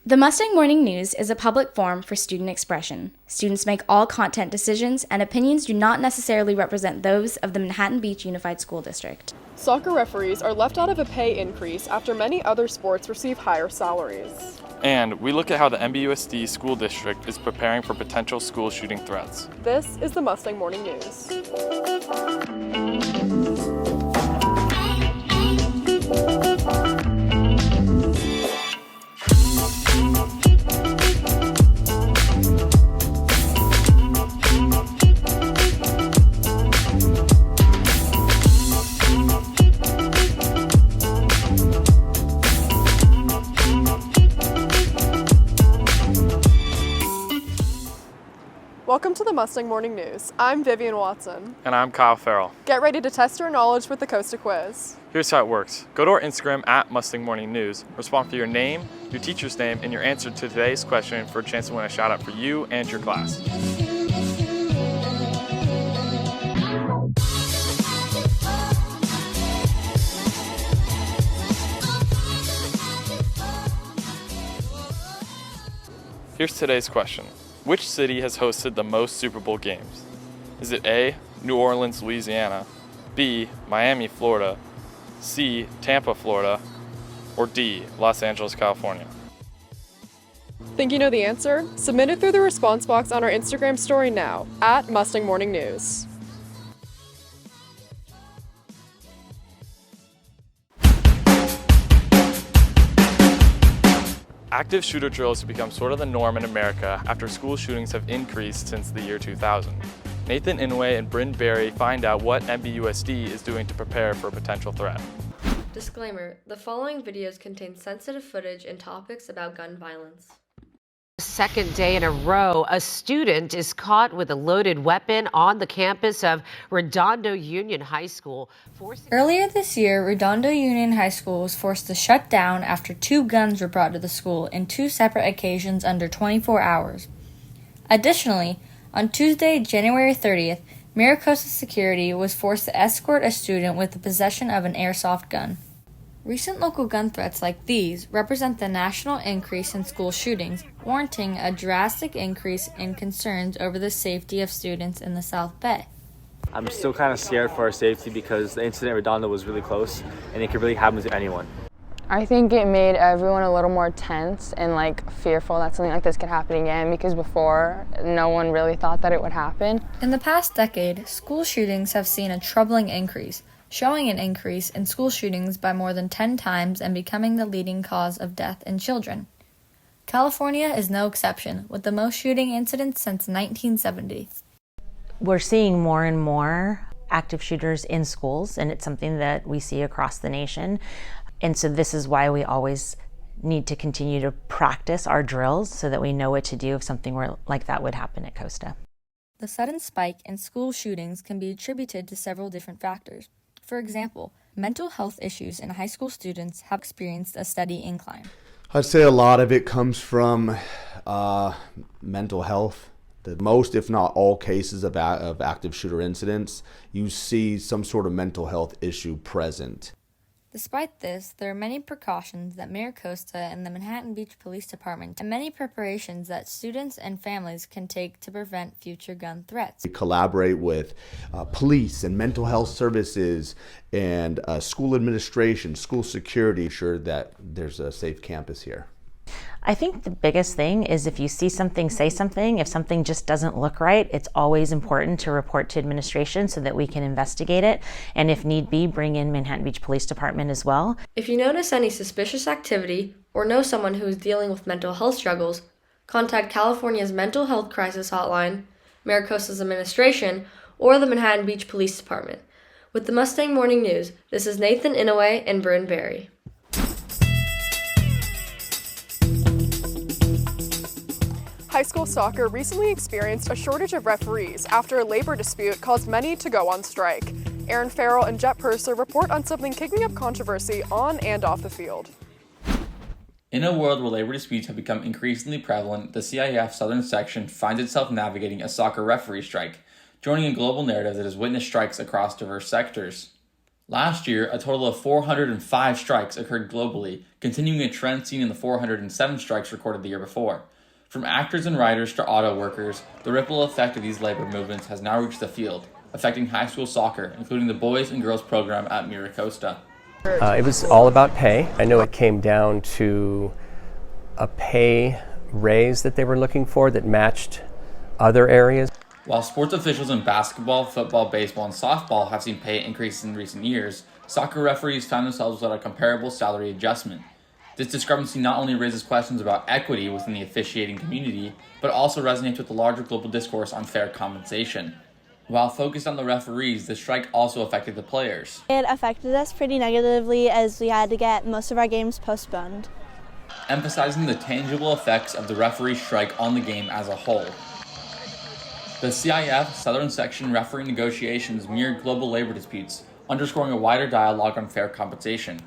The Mustang Morning News is a public forum for student expression. Students make all content decisions, and opinions do not necessarily represent those of the Manhattan Beach Unified School District. Soccer referees are left out of a pay increase after many other sports receive higher salaries. And we look at how the MBUSD school district is preparing for potential school shooting threats. This is the Mustang Morning News. Welcome to the Mustang Morning News. I'm Vivian Watson. And I'm Kyle Farrell. Get ready to test your knowledge with the Costa Quiz. Here's how it works. Go to our Instagram at Mustang Morning News, respond with your name, your teacher's name, and your answer to today's question for a chance to win a shout out for you and your class. Here's today's question. Which city has hosted the most Super Bowl games? Is it A, New Orleans, Louisiana, B, Miami, Florida, C, Tampa, Florida, or D, Los Angeles, California? Think you know the answer? Submit it through the response box on our Instagram story now, at Mustang Morning News. Active shooter drills have become sort of the norm in America after school shootings have increased since the year 2000. Nathan Inouye and Bryn Berry find out what MBUSD is doing to prepare for a potential threat. Disclaimer, the following videos contain sensitive footage and topics about gun violence. Second day in a row, a student is caught with a loaded weapon on the campus of Redondo Union High School. Earlier this year, Redondo Union High School was forced to shut down after 2 guns were brought to the school in 2 separate occasions under 24 hours. Additionally, on Tuesday, January 30th, Maricosta Security was forced to escort a student with the possession of an airsoft gun. Recent local gun threats like these represent the national increase in school shootings, warranting a drastic increase in concerns over the safety of students in the South Bay. I'm still kind of scared for our safety because the incident at Redondo was really close and it could really happen to anyone. I think it made everyone a little more tense and fearful that something like this could happen again, because before no one really thought that it would happen. In the past decade, school shootings have seen a troubling increase, showing an increase in school shootings by more than 10 times and becoming the leading cause of death in children. California is no exception, with the most shooting incidents since 1970. We're seeing more and more active shooters in schools, and it's something that we see across the nation. And so this is why we always need to continue to practice our drills so that we know what to do if something like that would happen at Costa. The sudden spike in school shootings can be attributed to several different factors. For example, mental health issues in high school students have experienced a steady incline. I'd say a lot of it comes from mental health. The most, if not all, cases of active shooter incidents, you see some sort of mental health issue present. Despite this, there are many precautions that Maricosta and the Manhattan Beach Police Department and many preparations that students and families can take to prevent future gun threats. We collaborate with police and mental health services and school administration, school security, ensure that there's a safe campus here. I think the biggest thing is if you see something, say something. If something just doesn't look right, it's always important to report to administration so that we can investigate it, and if need be, bring in Manhattan Beach Police Department as well. If you notice any suspicious activity or know someone who is dealing with mental health struggles, contact California's Mental Health Crisis Hotline, Maricosta's administration, or the Manhattan Beach Police Department. With the Mustang Morning News, this is Nathan Inouye and Bryn Berry. High school soccer recently experienced a shortage of referees after a labor dispute caused many to go on strike. Aaron Farrell and Jet Purser report on something kicking up controversy on and off the field. In a world where labor disputes have become increasingly prevalent, the CIF Southern Section finds itself navigating a soccer referee strike, joining a global narrative that has witnessed strikes across diverse sectors. Last year, a total of 405 strikes occurred globally, continuing a trend seen in the 407 strikes recorded the year before. From actors and writers to auto workers, the ripple effect of these labor movements has now reached the field, affecting high school soccer, including the boys and girls program at Mira Costa. It was all about pay. I know it came down to a pay raise that they were looking for that matched other areas. While sports officials in basketball, football, baseball, and softball have seen pay increases in recent years, soccer referees find themselves without a comparable salary adjustment. This discrepancy not only raises questions about equity within the officiating community, but also resonates with the larger global discourse on fair compensation. While focused on the referees, the strike also affected the players. It affected us pretty negatively as we had to get most of our games postponed. Emphasizing the tangible effects of the referee strike on the game as a whole. The CIF Southern Section referee negotiations mirrored global labor disputes, underscoring a wider dialogue on fair compensation.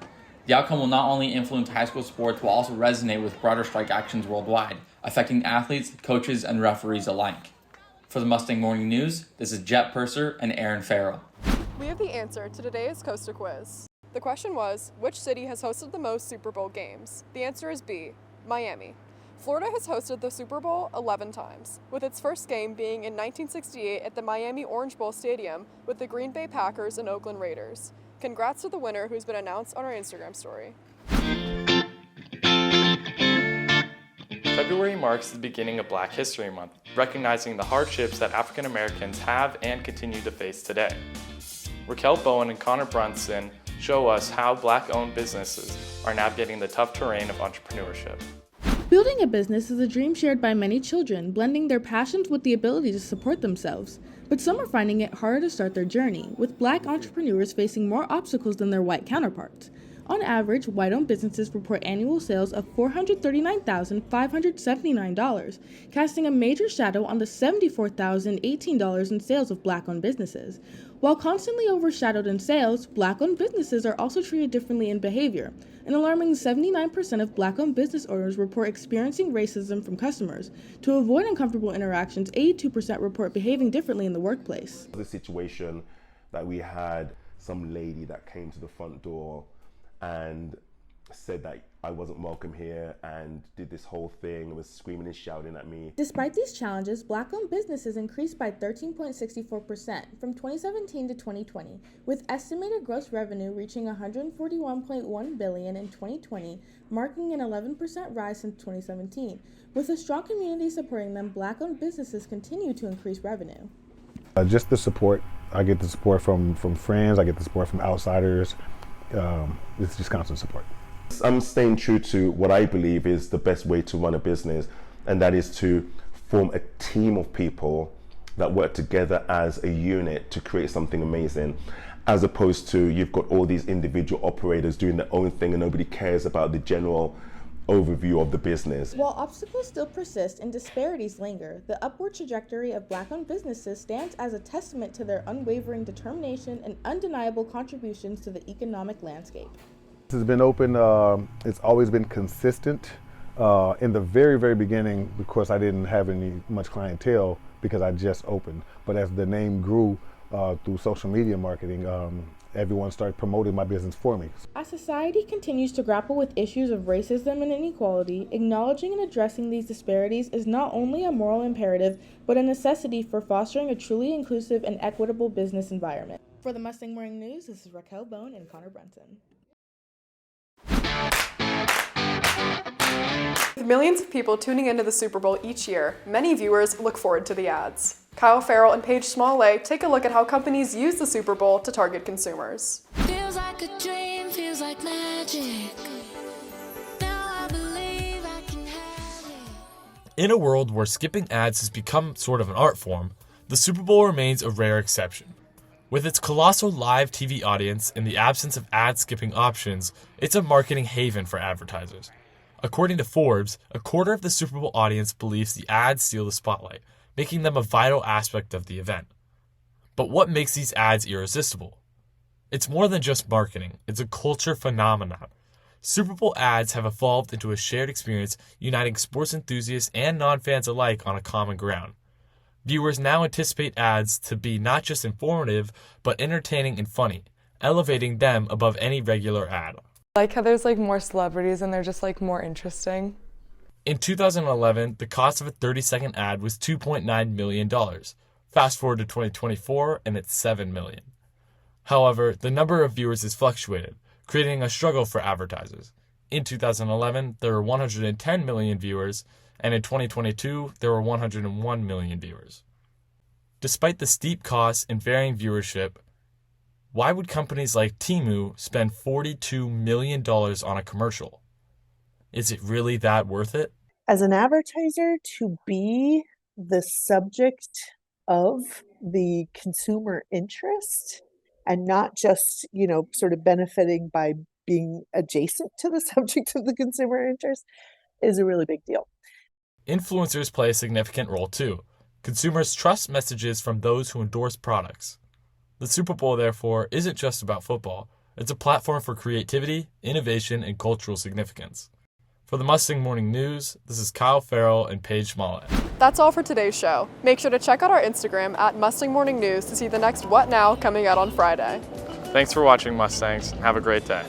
The outcome will not only influence high school sports, but will also resonate with broader strike actions worldwide, affecting athletes, coaches, and referees alike. For the Mustang Morning News, this is Jet Purser and Aaron Farrell. We have the answer to today's Costa Quiz. The question was, which city has hosted the most Super Bowl games? The answer is B, Miami. Florida has hosted the Super Bowl 11 times, with its first game being in 1968 at the Miami Orange Bowl Stadium with the Green Bay Packers and Oakland Raiders. Congrats to the winner who's been announced on our Instagram story. February marks the beginning of Black History Month, recognizing the hardships that African Americans have and continue to face today. Raquel Bowen and Connor Brunson show us how Black-owned businesses are navigating the tough terrain of entrepreneurship. Building a business is a dream shared by many children, blending their passions with the ability to support themselves. But some are finding it harder to start their journey, with Black entrepreneurs facing more obstacles than their white counterparts. On average, white-owned businesses report annual sales of $439,579, casting a major shadow on the $74,018 in sales of Black-owned businesses. While constantly overshadowed in sales, Black-owned businesses are also treated differently in behavior. An alarming 79% of Black-owned business owners report experiencing racism from customers. To avoid uncomfortable interactions, 82% report behaving differently in the workplace. The situation that we had some lady that came to the front door and said that I wasn't welcome here and did this whole thing and was screaming and shouting at me. Despite these challenges, Black-owned businesses increased by 13.64% from 2017 to 2020, with estimated gross revenue reaching $141.1 billion in 2020, marking an 11% rise since 2017. With a strong community supporting them, Black-owned businesses continue to increase revenue. Just the support. I get the support from friends, I get the support from outsiders. It's just constant support. I'm staying true to what I believe is the best way to run a business, and that is to form a team of people that work together as a unit to create something amazing, as opposed to you've got all these individual operators doing their own thing and nobody cares about the general overview of the business. While obstacles still persist and disparities linger, the upward trajectory of Black-owned businesses stands as a testament to their unwavering determination and undeniable contributions to the economic landscape. This has been open, it's always been consistent. In the very, very beginning, of course, I didn't have much clientele because I just opened. But as the name grew through social media marketing, everyone started promoting my business for me. As society continues to grapple with issues of racism and inequality, acknowledging and addressing these disparities is not only a moral imperative, but a necessity for fostering a truly inclusive and equitable business environment. For the Mustang Morning News, this is Raquel Bone and Connor Brunson. With millions of people tuning into the Super Bowl each year, many viewers look forward to the ads. Kyle Farrell and Paige Smollett take a look at how companies use the Super Bowl to target consumers. Feels like a dream, feels like magic. Now I believe I can have it. In a world where skipping ads has become sort of an art form, the Super Bowl remains a rare exception. With its colossal live TV audience and the absence of ad-skipping options, it's a marketing haven for advertisers. According to Forbes, a quarter of the Super Bowl audience believes the ads steal the spotlight, making them a vital aspect of the event. But what makes these ads irresistible? It's more than just marketing, it's a culture phenomenon. Super Bowl ads have evolved into a shared experience uniting sports enthusiasts and non-fans alike on a common ground. Viewers now anticipate ads to be not just informative, but entertaining and funny, elevating them above any regular ad. I like how there's like more celebrities and they're just like more interesting. In 2011, the cost of a 30-second ad was $2.9 million. Fast forward to 2024 and it's $7 million. However, the number of viewers has fluctuated, creating a struggle for advertisers. In 2011, there were 110 million viewers, and in 2022, there were 101 million viewers. Despite the steep costs and varying viewership, why would companies like Temu spend $42 million on a commercial? Is it really that worth it? As an advertiser, to be the subject of the consumer interest and not just, sort of benefiting by being adjacent to the subject of the consumer interest is a really big deal. Influencers play a significant role too. Consumers trust messages from those who endorse products. The Super Bowl, therefore, isn't just about football. It's a platform for creativity, innovation, and cultural significance. For the Mustang Morning News, this is Kyle Farrell and Paige Smollett. That's all for today's show. Make sure to check out our Instagram at Mustang Morning News to see the next What Now coming out on Friday. Thanks for watching, Mustangs, and have a great day.